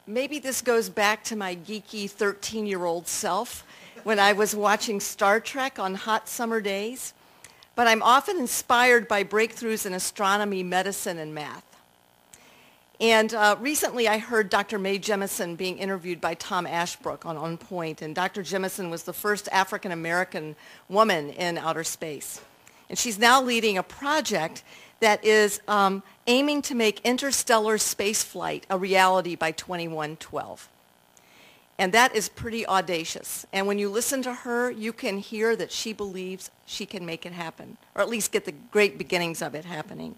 Maybe this goes back to my geeky 13-year-old self when I was watching Star Trek on hot summer days, but I'm often inspired by breakthroughs in astronomy, medicine, and math. And recently I heard Dr. Mae Jemison being interviewed by Tom Ashbrook on Point, and Dr. Jemison was the first African-American woman in outer space. And she's now leading a project that is aiming to make interstellar spaceflight a reality by 2112. And that is pretty audacious. And when you listen to her, you can hear that she believes she can make it happen, or at least get the great beginnings of it happening.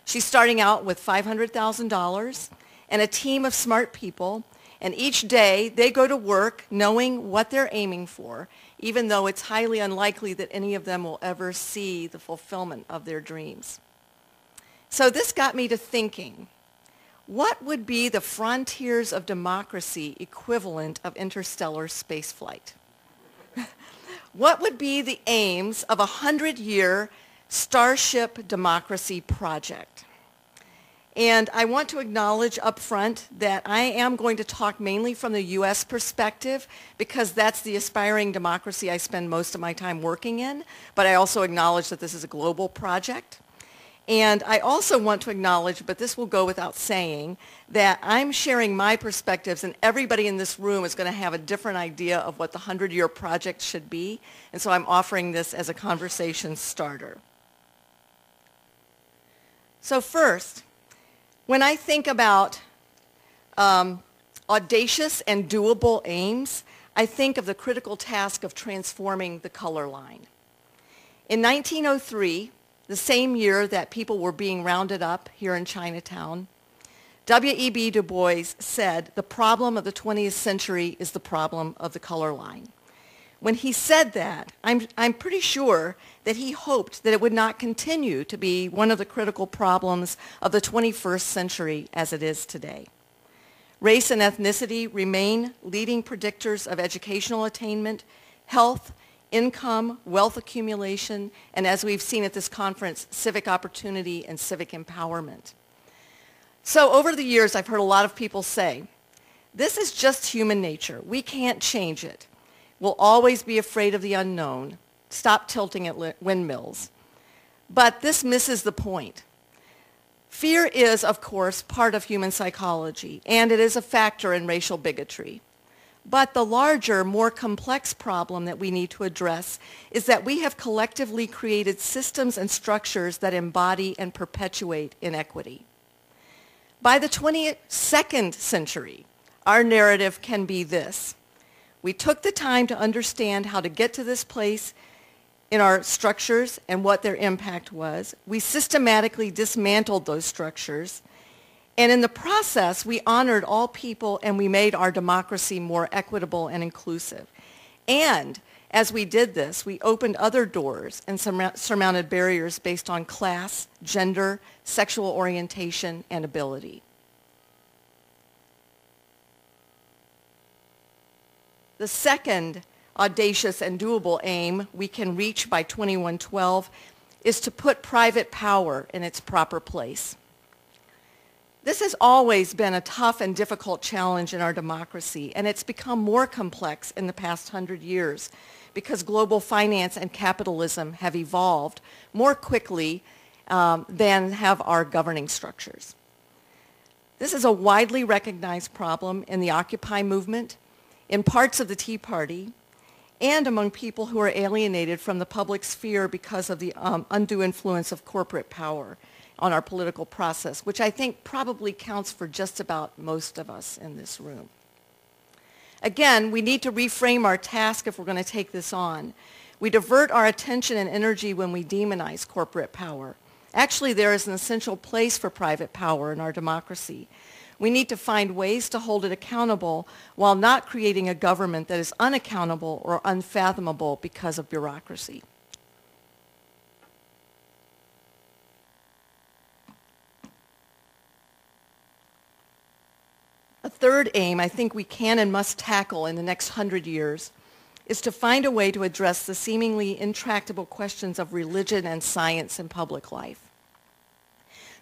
She's starting out with $500,000 and a team of smart people, and each day they go to work knowing what they're aiming for, even though it's highly unlikely that any of them will ever see the fulfillment of their dreams. So this got me to thinking, what would be the frontiers of democracy equivalent of interstellar spaceflight? What would be the aims of a 100-year Starship democracy project? And I want to acknowledge up front that I am going to talk mainly from the U.S. perspective because that's the aspiring democracy I spend most of my time working in, but I also acknowledge that this is a global project. And I also want to acknowledge, but this will go without saying, that I'm sharing my perspectives and everybody in this room is going to have a different idea of what the 100-year project should be. And so I'm offering this as a conversation starter. So first, when I think about audacious and doable aims, I think of the critical task of transforming the color line. In 1903, the same year that people were being rounded up here in Chinatown, W.E.B. Du Bois said, "The problem of the 20th century is the problem of the color line." When he said that, I'm pretty sure that he hoped that it would not continue to be one of the critical problems of the 21st century as it is today. Race and ethnicity remain leading predictors of educational attainment, health, income, wealth accumulation, and as we've seen at this conference, civic opportunity and civic empowerment. So over the years, I've heard a lot of people say, this is just human nature. We can't change it. We'll always be afraid of the unknown. Stop tilting at windmills. But this misses the point. Fear is, of course, part of human psychology, and it is a factor in racial bigotry. But the larger, more complex problem that we need to address is that we have collectively created systems and structures that embody and perpetuate inequity. By the 22nd century, our narrative can be this. We took the time to understand how to get to this place in our structures and what their impact was. We systematically dismantled those structures. And in the process, we honored all people and we made our democracy more equitable and inclusive. And as we did this, we opened other doors and surmounted barriers based on class, gender, sexual orientation, and ability. The second audacious and doable aim we can reach by 2112 is to put private power in its proper place. This has always been a tough and difficult challenge in our democracy, and it's become more complex in the past 100 years because global finance and capitalism have evolved more quickly than have our governing structures. This is a widely recognized problem in the Occupy movement, in parts of the Tea Party, and among people who are alienated from the public sphere because of the undue influence of corporate power on our political process, which I think probably counts for just about most of us in this room. Again, we need to reframe our task if we're going to take this on. We divert our attention and energy when we demonize corporate power. Actually, there is an essential place for private power in our democracy. We need to find ways to hold it accountable while not creating a government that is unaccountable or unfathomable because of bureaucracy. A third aim I think we can and must tackle in the next 100 years is to find a way to address the seemingly intractable questions of religion and science in public life.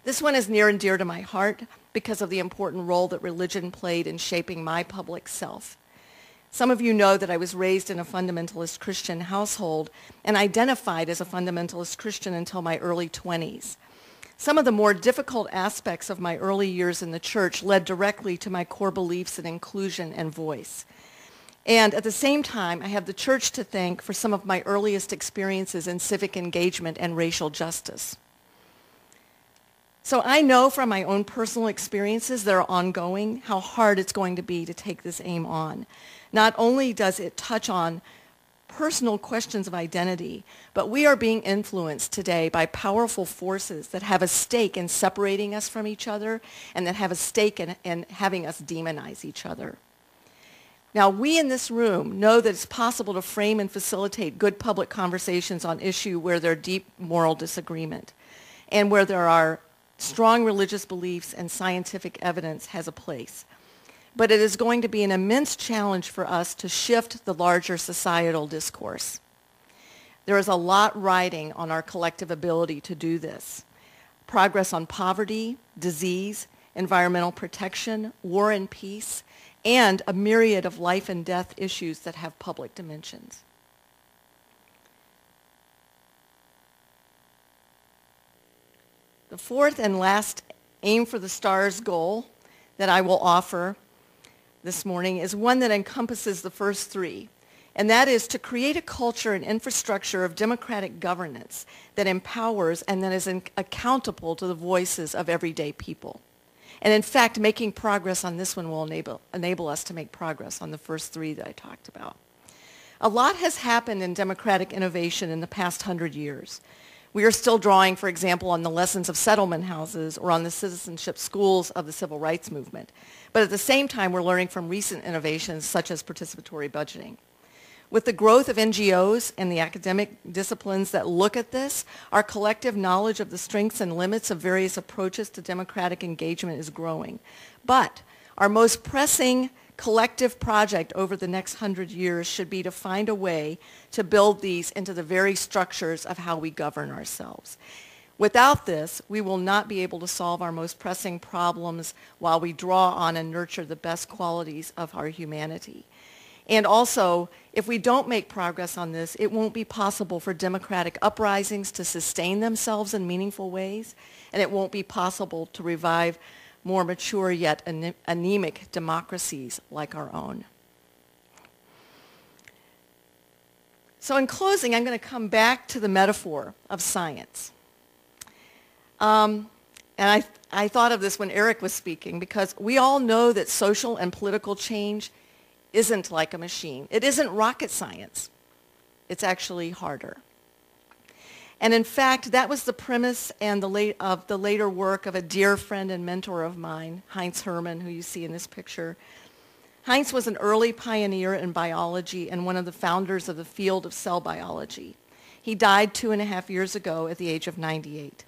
This one is near and dear to my heart because of the important role that religion played in shaping my public self. Some of you know that I was raised in a fundamentalist Christian household and identified as a fundamentalist Christian until my early 20s. Some of the more difficult aspects of my early years in the church led directly to my core beliefs in inclusion and voice. And at the same time, I have the church to thank for some of my earliest experiences in civic engagement and racial justice. So I know from my own personal experiences that are ongoing how hard it's going to be to take this aim on. Not only does it touch on personal questions of identity, but we are being influenced today by powerful forces that have a stake in separating us from each other and that have a stake in having us demonize each other. Now, we in this room know that it's possible to frame and facilitate good public conversations on issues where there are deep moral disagreement and where there are strong religious beliefs and scientific evidence has a place. But it is going to be an immense challenge for us to shift the larger societal discourse. There is a lot riding on our collective ability to do this. Progress on poverty, disease, environmental protection, war and peace, and a myriad of life and death issues that have public dimensions. The fourth and last aim for the stars goal that I will offer this morning is one that encompasses the first three, and that is to create a culture and infrastructure of democratic governance that empowers and that is accountable to the voices of everyday people. And in fact, making progress on this one will enable us to make progress on the first three that I talked about. A lot has happened in democratic innovation in the past 100 years. We are still drawing, for example, on the lessons of settlement houses or on the citizenship schools of the civil rights movement. But at the same time, we're learning from recent innovations such as participatory budgeting. With the growth of NGOs and the academic disciplines that look at this, our collective knowledge of the strengths and limits of various approaches to democratic engagement is growing. But our most pressing collective project over the next 100 years should be to find a way to build these into the very structures of how we govern ourselves. Without this, we will not be able to solve our most pressing problems while we draw on and nurture the best qualities of our humanity. And also, if we don't make progress on this, it won't be possible for democratic uprisings to sustain themselves in meaningful ways, and it won't be possible to revive more mature yet anemic democracies like our own. So in closing, I'm going to come back to the metaphor of science. And I thought of this when Eric was speaking, because we all know that social and political change isn't like a machine. It isn't rocket science. It's actually harder. And in fact, that was the premise and of the later work of a dear friend and mentor of mine, Heinz Hermann, who you see in this picture. Heinz was an early pioneer in biology and one of the founders of the field of cell biology. He died 2.5 years ago at the age of 98.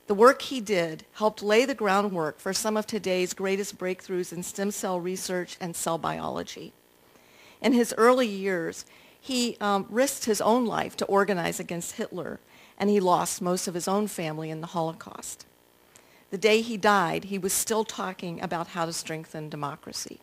The work he did helped lay the groundwork for some of today's greatest breakthroughs in stem cell research and cell biology. In his early years, he risked his own life to organize against Hitler, and he lost most of his own family in the Holocaust. The day he died, he was still talking about how to strengthen democracy.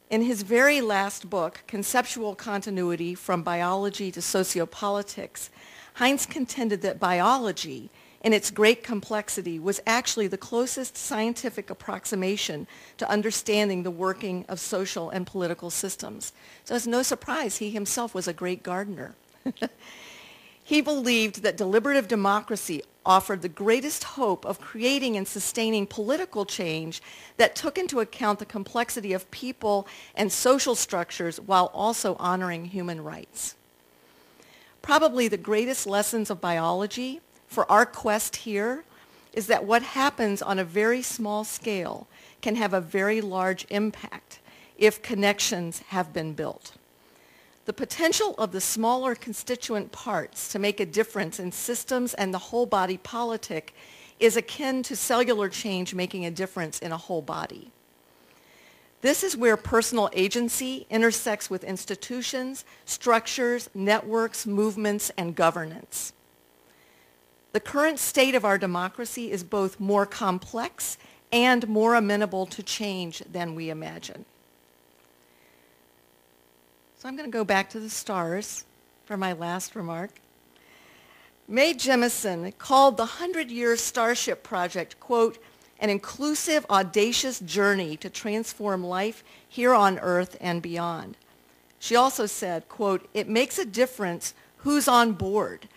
In his very last book, Conceptual Continuity from Biology to Sociopolitics, Heinz contended that biology, in its great complexity, was actually the closest scientific approximation to understanding the working of social and political systems. So it's no surprise he himself was a great gardener. He believed that deliberative democracy offered the greatest hope of creating and sustaining political change that took into account the complexity of people and social structures while also honoring human rights. Probably the greatest lessons of biology for our quest here is that what happens on a very small scale can have a very large impact if connections have been built. The potential of the smaller constituent parts to make a difference in systems and the whole body politic is akin to cellular change making a difference in a whole body. This is where personal agency intersects with institutions, structures, networks, movements, and governance. The current state of our democracy is both more complex and more amenable to change than we imagine. So I'm going to go back to the stars for my last remark. Mae Jemison called the 100-Year Starship Project, quote, an inclusive, audacious journey to transform life here on Earth and beyond. She also said, quote, it makes a difference who's on board.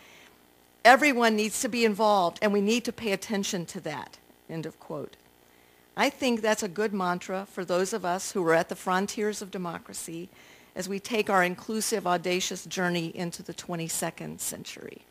Everyone needs to be involved, and we need to pay attention to that, end of quote. I think that's a good mantra for those of us who are at the frontiers of democracy as we take our inclusive, audacious journey into the 22nd century.